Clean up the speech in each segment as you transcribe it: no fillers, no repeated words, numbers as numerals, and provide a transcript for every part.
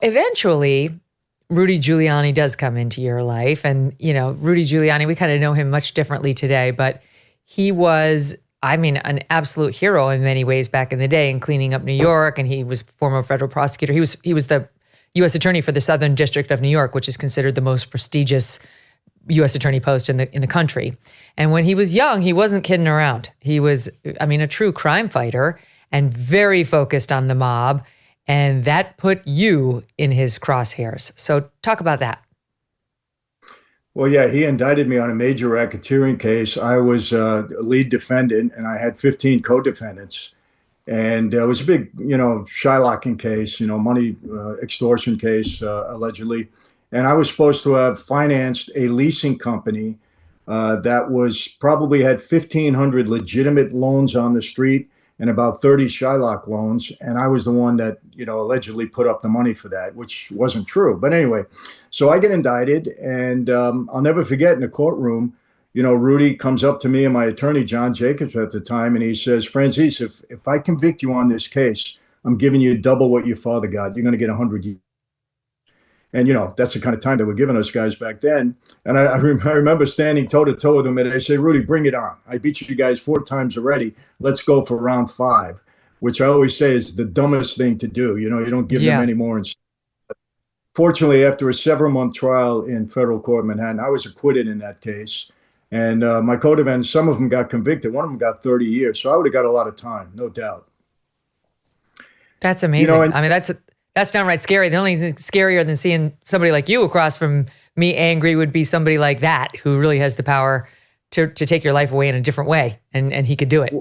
Eventually, Rudy Giuliani does come into your life. And, Rudy Giuliani, we kind of know him much differently today, but he was, an absolute hero in many ways back in the day in cleaning up New York. And he was former federal prosecutor. He was the U.S. attorney for the Southern District of New York, which is considered the most prestigious U.S. attorney post in the country. And when he was young, he wasn't kidding around. He was, a true crime fighter and very focused on the mob. And that put you in his crosshairs. So talk about that. Well, yeah, he indicted me on a major racketeering case. I was a lead defendant, and I had 15 co-defendants. And it was a big, shylocking case, money extortion case, allegedly. And I was supposed to have financed a leasing company that was probably had 1,500 legitimate loans on the street and about 30 Shylock loans. And I was the one that, allegedly put up the money for that, which wasn't true. But anyway, so I get indicted, and I'll never forget in the courtroom, Rudy comes up to me and my attorney, John Jacobs at the time, and he says, Franzese, if I convict you on this case, I'm giving you double what your father got. You're going to get 100 years. And, that's the kind of time they were giving us guys back then. And I remember standing toe to toe with them, and they say, Rudy, bring it on. I beat you guys 4 times already. Let's go for round 5, which I always say is the dumbest thing to do. You don't give them any more. Fortunately, after a several-month trial in federal court in Manhattan, I was acquitted in that case. And my co-defendants, some of them got convicted. One of them got 30 years. So I would have got a lot of time, no doubt. That's amazing. That's downright scary. The only thing scarier than seeing somebody like you across from me angry would be somebody like that who really has the power to take your life away in a different way. And he could do it.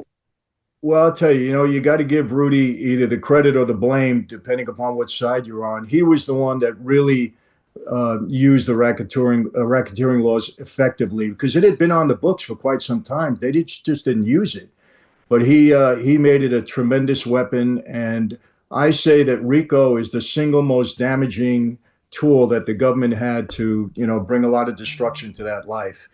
Well, I'll tell you, you got to give Rudy either the credit or the blame, depending upon which side you're on. He was the one that really used the racketeering laws effectively, because it had been on the books for quite some time. They just didn't use it. But he made it a tremendous weapon. And I say that RICO is the single most damaging tool that the government had to, bring a lot of destruction to that life.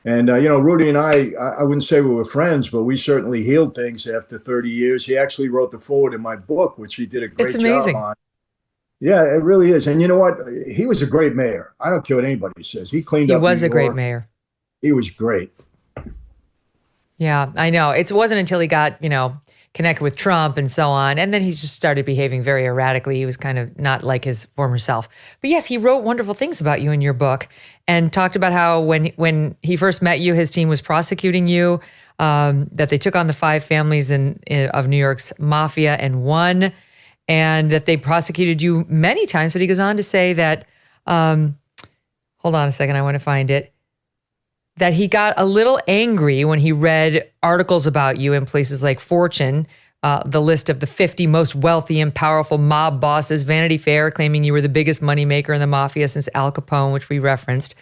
And, Rudy and I wouldn't say we were friends, but we certainly healed things after 30 years. He actually wrote the foreword in my book, which he did a great job on. Yeah, it really is. And you know what? He was a great mayor. I don't care what anybody says. He cleaned up. He was a great mayor. He was great. Yeah, I know. It wasn't until he got, connected with Trump and so on, and then he just started behaving very erratically. He was kind of not like his former self. But yes, he wrote wonderful things about you in your book and talked about how when he first met you, his team was prosecuting you, that they took on the 5 families of New York's Mafia and won, and that they prosecuted you many times. But he goes on to say that, hold on a second, I want to find it, that he got a little angry when he read articles about you in places like Fortune, the list of the 50 most wealthy and powerful mob bosses, Vanity Fair claiming you were the biggest moneymaker in the Mafia since Al Capone, which we referenced,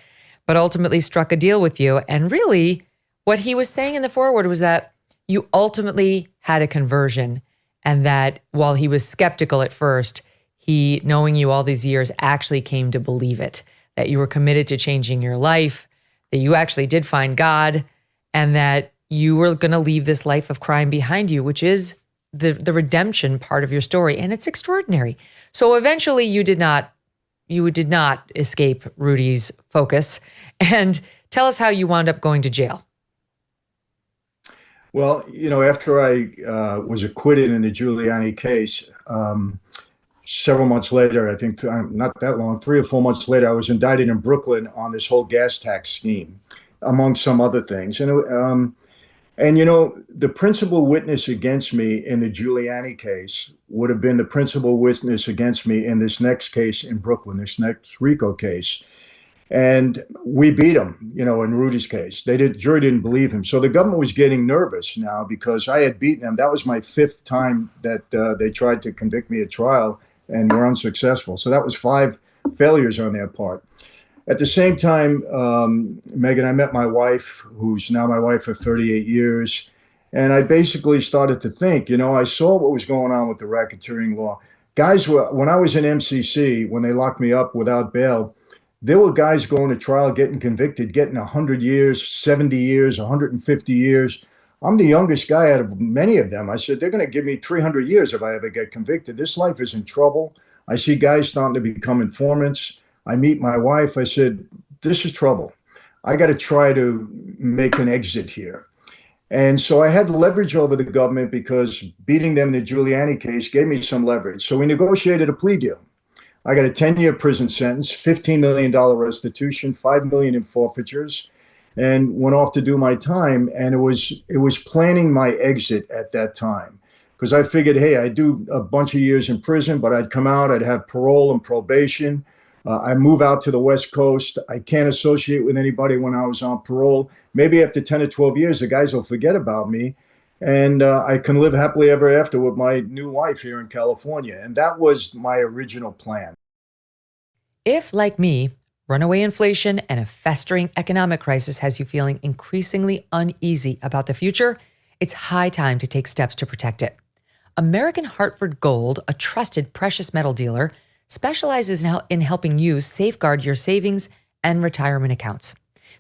but ultimately struck a deal with you. And really, what he was saying in the foreword was that you ultimately had a conversion, and that while he was skeptical at first, he, knowing you all these years, actually came to believe it, that you were committed to changing your life, that you actually did find God, and that you were going to leave this life of crime behind you, which is the redemption part of your story. And it's extraordinary. So eventually you did not escape Rudy's focus. And tell us how you wound up going to jail. Well, after I was acquitted in the Giuliani case, several months later, I think not that long, 3 or 4 months later, I was indicted in Brooklyn on this whole gas tax scheme, among some other things. And the principal witness against me in the Giuliani case would have been the principal witness against me in this next case in Brooklyn, this next RICO case. And we beat him, in Rudy's case. Jury didn't believe him. So the government was getting nervous now because I had beaten them. That was my 5th time that they tried to convict me at trial and were unsuccessful. So that was 5 failures on their part. At the same time, Megyn, I met my wife, who's now my wife for 38 years. And I basically started to think, I saw what was going on with the racketeering law. When I was in MCC, when they locked me up without bail, there were guys going to trial, getting convicted, getting 100 years, 70 years, 150 years. I'm the youngest guy out of many of them. I said, they're going to give me 300 years if I ever get convicted. This life is in trouble. I see guys starting to become informants. I meet my wife. I said, this is trouble. I got to try to make an exit here. And so I had leverage over the government because beating them in the Giuliani case gave me some leverage. So we negotiated a plea deal. I got a 10-year prison sentence, $15 million restitution, $5 million in forfeitures, and went off to do my time. And it was planning my exit at that time, because I figured, hey, I'd do a bunch of years in prison, but I'd come out, I'd have parole and probation. I move out to the West Coast. I can't associate with anybody when I was on parole. Maybe after 10 or 12 years, the guys will forget about me. And I can live happily ever after with my new wife here in California. And that was my original plan. If, like me, runaway inflation and a festering economic crisis has you feeling increasingly uneasy about the future, it's high time to take steps to protect it. American Hartford Gold, a trusted precious metal dealer, specializes in helping you safeguard your savings and retirement accounts.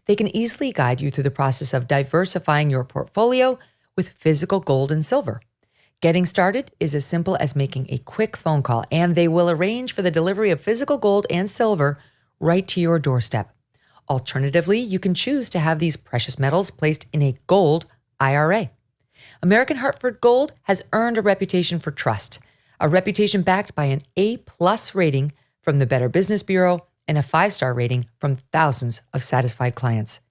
They can easily guide you through the process of diversifying your portfolio with physical gold and silver. Getting started is as simple as making a quick phone call, and they will arrange for the delivery of physical gold and silver right to your doorstep. Alternatively, you can choose to have these precious metals placed in a gold IRA. American Hartford Gold has earned a reputation for trust, a reputation backed by an A+ rating from the Better Business Bureau and a 5-star rating from thousands of satisfied clients.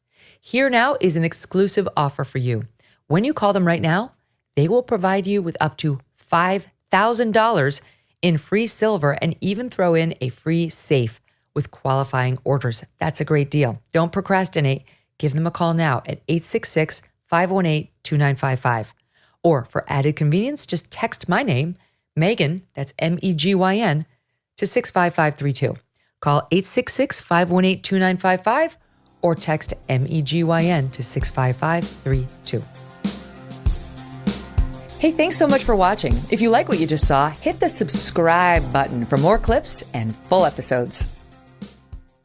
Here now is an exclusive offer for you. When you call them right now, they will provide you with up to $5,000 in free silver and even throw in a free safe with qualifying orders. That's a great deal. Don't procrastinate. Give them a call now at 866-518-2955. Or for added convenience, just text my name, Megyn, that's Megyn, to 65532. Call 866-518-2955 or text MEGYN to 65532. Hey, thanks so much for watching. If you like what you just saw, hit the subscribe button for more clips and full episodes.